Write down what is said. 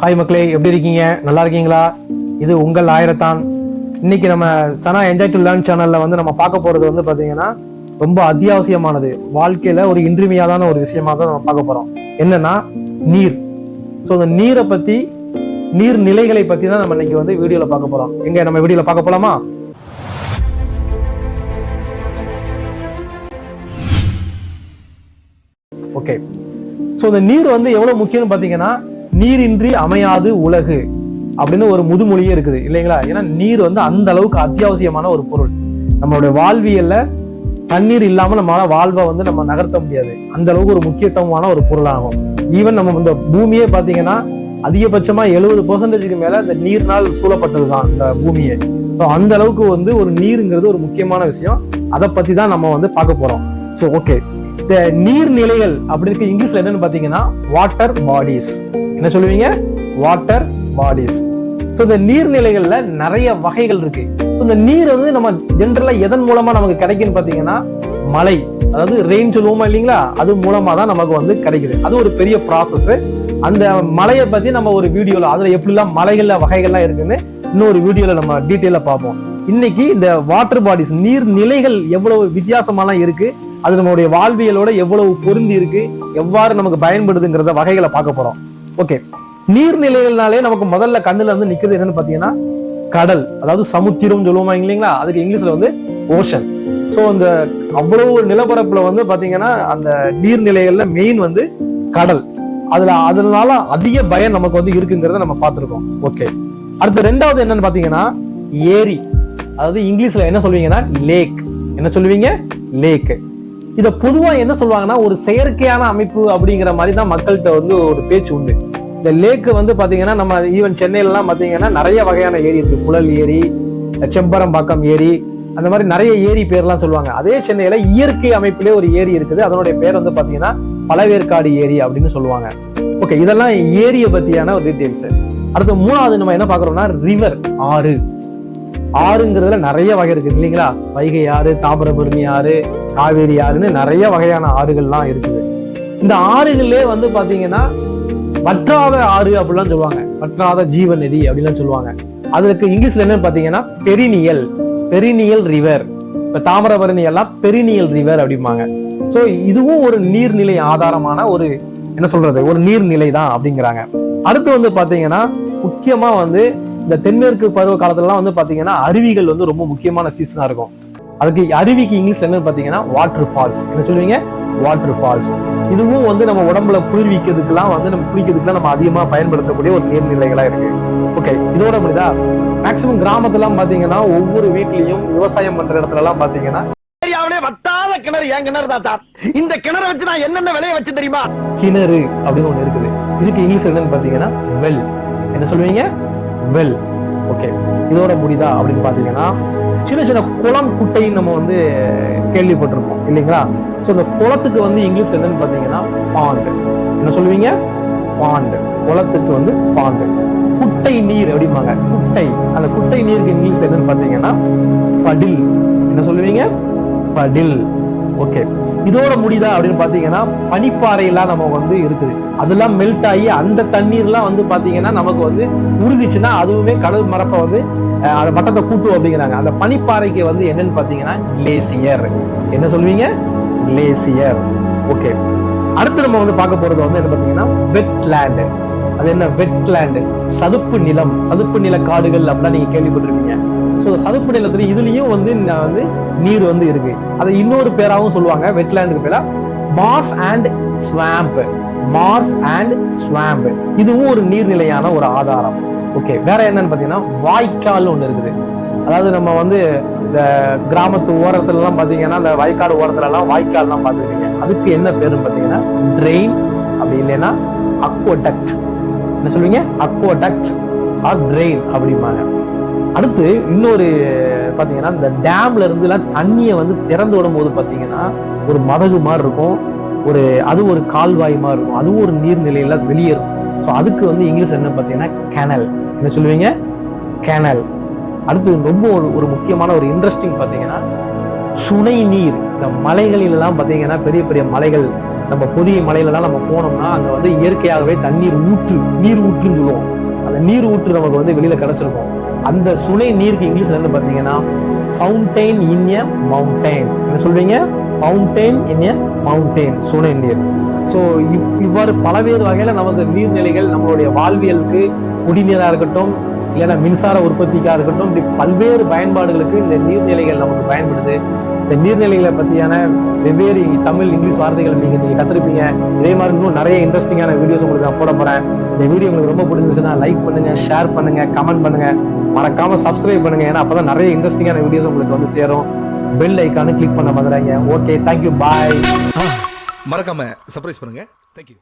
Hi மக்களே, எப்படி இருக்கீங்க? நல்லா இருக்கீங்களா? இது உங்கள் ஆயிரத்தான். இன்னைக்கு நம்ம சனா என்ஜாய் டு லேர்ன் சேனல்ல வந்து நம்ம பார்க்க போறது வந்து பாத்தீங்கன்னா ரொம்ப அத்தியாவசியமானது, வாழ்க்கையில ஒரு இன்றியமையாதான ஒரு விஷயமா தான் நம்ம பார்க்க போறோம். என்னன்னா நீர். ஸோ அந்த நீரை பத்தி, நீர் நிலைகளை பத்தி தான் நம்ம இன்னைக்கு வந்து வீடியோல பார்க்க போறோம். எங்க நம்ம வீடியோல பார்க்க போலாமா? ஓகே. ஸோ இந்த நீர் வந்து எவ்வளவு முக்கியம்னு பாத்தீங்கன்னா, நீரின்றி அமையாது உலகு அப்படின்னு ஒரு முதுமொழியே இருக்குது இல்லைங்களா? ஏன்னா நீர் வந்து அந்த அளவுக்கு அத்தியாவசியமான ஒரு பொருள். நம்மளுடைய வாழ்வியல்ல தண்ணீர் இல்லாம நம்மளால வாழ்வை வந்து நம்ம நகர்த்த முடியாது. அந்த அளவுக்கு ஒரு முக்கியத்துவமான ஒரு பொருளாகும். ஈவன் நம்ம இந்த பூமியே பாத்தீங்கன்னா அதிகபட்சமா 70% மேல இந்த நீர்னால் சூழப்பட்டதுதான் இந்த பூமியே. அந்த அளவுக்கு வந்து ஒரு நீருங்கிறது ஒரு முக்கியமான விஷயம். அதை பத்தி தான் நம்ம வந்து பார்க்க போறோம். ஸோ ஓகே, இந்த நீர்நிலைகள் அப்படின்னு இங்கிலீஷ்ல என்னன்னு பாத்தீங்கன்னா வாட்டர் பாடிஸ். என்ன சொல்லுவீங்க? Water bodies. ஸோ இந்த நீர்நிலைகள்ல நிறைய வகைகள் இருக்கு. ஸோ இந்த நீர் வந்து நம்ம ஜென்ரலா எதன் மூலமா நமக்கு கிடைக்குன்னு பாத்தீங்கன்னா மழை, அதாவது ரெயின் சொல்லுவோமா இல்லைங்களா, அது மூலமா தான் நமக்கு வந்து கிடைக்குது. அது ஒரு பெரிய ப்ராசஸ். அந்த மலையை பத்தி நம்ம ஒரு வீடியோல, அதுல எப்படிலாம் மலைகள்ல வகைகள்லாம் இருக்குன்னு இன்னொரு வீடியோல நம்ம டீட்டெயிலா பார்ப்போம். இன்னைக்கு இந்த வாட்டர் பாடிஸ், நீர் நிலைகள் எவ்வளவு வித்தியாசமாலாம் இருக்கு, அது நம்மளுடைய வாழ்வியலோட எவ்வளவு பொருந்தி இருக்கு, எவ்வாறு நமக்கு பயன்படுதுங்கிறத வகைகளை பார்க்க போறோம். ஓகே, நீர்நிலைகள்னாலே நமக்கு முதல்ல கண்ணுல வந்து நிக்கிறது என்னன்னு பாத்தீங்கன்னா கடல், அதாவது சமுத்திரம் சொல்லுவோமா இல்லைங்களா, அதுக்கு இங்கிலீஷ்ல வந்து ஓஷன். ஸோ அந்த அவ்வளவு நிலப்பரப்புல வந்து பாத்தீங்கன்னா அந்த நீர்நிலைகள்ல மெயின் வந்து கடல். அதனால அதிக பயம் நமக்கு வந்து இருக்குங்கிறத நம்ம பார்த்திருக்கோம். ஓகே, அடுத்து ரெண்டாவது என்னன்னு பாத்தீங்கன்னா ஏரி, அதாவது இங்கிலீஷ்ல என்ன சொல்லுவீங்கன்னா லேக். என்ன சொல்லுவீங்க? லேக். இத பொதுவா என்ன சொல்லுவாங்கன்னா ஒரு செயற்கையான அமைப்பு அப்படிங்கிற மாதிரி தான் மக்கள்கிட்ட வந்து ஒரு பேச்சு உண்டு. இந்த லேக் வந்து பாத்தீங்கன்னா நம்ம ஈவன் சென்னையில எல்லாம் பாத்தீங்கன்னா நிறைய வகையான ஏரி இருக்கு. புழல் ஏரி, செம்பரம்பாக்கம் ஏரி, அந்த மாதிரி நிறைய ஏரி பேர்லாம் சொல்லுவாங்க. அதே சென்னையில இயற்கை அமைப்பிலே ஒரு ஏரி இருக்குது. அதனுடைய பேர் வந்து பாத்தீங்கன்னா பழவேற்காடு ஏரி அப்படின்னு சொல்லுவாங்க. ஓகே, இதெல்லாம் ஏரியை பத்தியான ஒரு டீடைல்ஸ். அடுத்து மூணாவது நம்ம என்ன பாக்குறோம்னா ரிவர், ஆறு. ஆறுங்கிறதுல நிறைய வகை இருக்கு இல்லைங்களா? வைகை ஆறு, தாமிரபரணி ஆறு, காவேரி ஆறுன்னு நிறைய வகையான ஆறுகள்லாம் இருக்குது. இந்த ஆறுகளே வந்து பாத்தீங்கன்னா வற்றாத ஆறு அப்படிலாம் சொல்லுவாங்க, வற்றாத ஜீவ நதி அப்படிலாம் சொல்லுவாங்க. அதுக்கு இங்கிலீஷ்ல என்னன்னு பாத்தீங்கன்னா பெரினியல் ரிவர். இப்ப தாமிரபரணி எல்லாம் பெரினியல் ரிவர் அப்படிம்பாங்க. சோ இதுவும் ஒரு நீர்நிலை ஆதாரமான ஒரு என்ன சொல்றது, ஒரு நீர்நிலை தான் அப்படிங்கிறாங்க. அடுத்து வந்து பாத்தீங்கன்னா முக்கியமா வந்து இந்த தென்மேற்கு பருவ காலத்துலலாம் வந்து பாத்தீங்கன்னா அருவிகள் வந்து ரொம்ப முக்கியமான சீசனா இருக்கும். அதுக்கு அருவிக்கு இங்கிலீஷ்ல என்னன்னு பாத்தீங்கன்னா வாட்டர் ஃபால்ஸ். என்ன சொல்லுவீங்க? Water falls. இதுவும் வந்து நம்ம உடம்புல குளிர்விக்கிறதுக்கெல்லாம் வந்து நம்ம குளிக்கிறதுக்குலாம் நம்ம அதிகமா பயன்படுத்தக்கூடிய ஒரு நீர்நிலைகளா இருக்கு. ஓகே, இதோட முடியுதா? மேக்சிமம் கிராமத்துலாம் பாத்தீங்கன்னா ஒவ்வொரு வீட்லயும் விவசாயம் பண்ற இடத்துல எல்லாம் பாத்தீங்கன்னா வட்டாத கிணறு, ஏன் கிணறு தாத்தா, இந்த கிணறு வச்சு நான் என்னென்ன விலையை வச்சு தெரியுமா, கிணறு அப்படின்னு ஒண்ணு இருக்குது. இதுக்கு இங்கிலீஷ் என்னன்னு பாத்தீங்கன்னா வெல். என்ன சொல்லுவீங்க? வெல். ஓகே, இதோட முடியுதா அப்படின்னு பாத்தீங்கன்னா சின்ன சின்ன குளம், குட்டைன்னு நம்ம வந்து கேள்விப்பட்டிருப்போம் இல்லைங்களா? ஸோ இந்த குளத்துக்கு வந்து இங்கிலீஷ் என்னன்னு பாத்தீங்கன்னா பாண்டு. என்ன சொல்லுவீங்க? பாண்டு. குளத்துக்கு வந்து பாண்டு. குட்டை நீர் அப்படிம்பாங்க, குட்டை. அந்த குட்டை நீருக்கு இங்கிலீஷ் என்னன்னு பாத்தீங்கன்னா படில். என்ன சொல்லுவீங்க? படில். ஓகே, இதோட முடியுதா அப்படின்னு பாத்தீங்கன்னா பனிப்பாறை எல்லாம் நம்ம வந்து இருக்குது. அதெல்லாம் மெல்ட் ஆகி அந்த தண்ணீர்லாம் வந்து பாத்தீங்கன்னா நமக்கு வந்து உருகுச்சுன்னா அதுவுமே கடல் மரப்பை வந்து அந்த மட்டத்தை கூட்டும் அப்படிங்கிறாங்க. அந்த பனிப்பாறைக்கு வந்து என்னன்னு பாத்தீங்கன்னா கிளேசியர். என்ன சொல்வீங்க? கிளேசியர். ஓகே, அடுத்து நம்ம வந்து பார்க்க போறது வந்து என்ன பாத்தீங்கன்னா வெட்லேண்ட். அது என்ன வெட்லேண்ட்? சதுப்பு நிலம், சதுப்பு நில காடுகள் அப்படிலாம் நீங்க கேள்விப்பட்டிருப்பீங்க. ஸோ சதுப்பு நிலத்துல இதுலயும் வந்து நீர் வந்து இருக்கு. அதை இன்னொரு பேராவும் சொல்லுவாங்க வெட்லேண்டுக்கு பேரா marsh and swamp. Marsh and swamp இதுவும் ஒரு நீர்நிலையான ஒரு ஆதாரம். ஓகே, வேற என்னன்னு பாத்தீங்கன்னா வாய்க்கால் ஒண்ணு இருக்குது. அதாவது நம்ம வந்து இந்த கிராமத்து ஓரத்துல எல்லாம் பாத்தீங்கன்னா இந்த வயக்காடு ஓரத்துல எல்லாம் வாய்க்கால் எல்லாம் பாத்துருக்கீங்க. அதுக்கு என்ன பேருன்னு பாத்தீங்கன்னா ட்ரெயின், அப்படி இல்லைன்னா அக்வாடக்ட். என்ன சொல்லுவீங்க? அக்வாடக்ட் ஆர் ட்ரெயின் அப்படிம்பாங்க. அடுத்து இன்னொரு பாத்தீங்கன்னா இந்த டேம்ல இருந்து எல்லாம் தண்ணியை வந்து திறந்து விடும் போது பாத்தீங்கன்னா ஒரு மதகு மாதிரி இருக்கும், அது ஒரு கால்வாய் மாதிரி இருக்கும், அதுவும் ஒரு நீர்நிலையில வெளியேறும். ஸோ அதுக்கு வந்து இங்கிலீஷ் என்ன பாத்தீங்கன்னா கேனல். என்ன சொல்லுவீங்க? கேனல். அடுத்து ரொம்ப ஒரு முக்கியமான ஒரு இன்ட்ரெஸ்டிங் பாத்தீங்கன்னா சுனை நீர். இந்த மலைகளிலெல்லாம் பாத்தீங்கன்னா பெரிய பெரிய மலைகள், நம்ம பொதிய மலையிலலாம் நம்ம போனோம்னா அங்க வந்து இயற்கையாகவே நீர் ஊற்றுன்னு சொல்லுவோம். அந்த நீர் ஊற்று நமக்கு வந்து வெளியில கிடைச்சிருக்கும். அந்த சுனை நீருக்கு இங்கிலீஷ்ல என்ன பார்த்தீங்கன்னா ஃபவுண்டைன் இன் எ மவுண்டைன். என்ன சொல்றீங்க? ஃபவுண்டைன் இன் எ மவுண்டைன், சுனை நீர். ஸோ இவ்வாறு பல்வேறு வகையில நமக்கு நீர்நிலைகள் நம்மளுடைய வாழ்வியலுக்கு, குடிநீரா இருக்கட்டும், இல்லைன்னா மின்சார உற்பத்திக்காக இருக்கட்டும், இப்படி பல்வேறு பயன்பாடுகளுக்கு இந்த நீர்நிலைகள் நமக்கு பயன்படுது. இந்த நீர்நிலைகளை பற்றியான வெவ்வேறு தமிழ், இங்கிலீஷ் வார்த்தைகள் நீங்கள் கற்றுருப்பீங்க. இதே மாதிரி இன்னும் நிறைய இன்ட்ரெஸ்டிங்கான வீடியோஸ் உங்களுக்கு நான் போட போகிறேன். இந்த வீடியோ உங்களுக்கு ரொம்ப பிடிச்சிருந்துச்சுன்னா லைக் பண்ணுங்கள், ஷேர் பண்ணுங்கள், கமெண்ட் பண்ணுங்கள், மறக்காமல் சப்ஸ்கிரைப் பண்ணுங்கள். ஏன்னா அப்போ தான் நிறைய இன்ட்ரெஸ்டிங்கான வீடியோஸ் உங்களுக்கு வந்து சேரும். பெல் ஐக்கானு கிளிக் பண்ண மறந்துடாதீங்க. ஓகே, தேங்க்யூ, பாய். மறக்காம சர்ப்ரைஸ் பண்ணுங்க. தேங்க்யூ.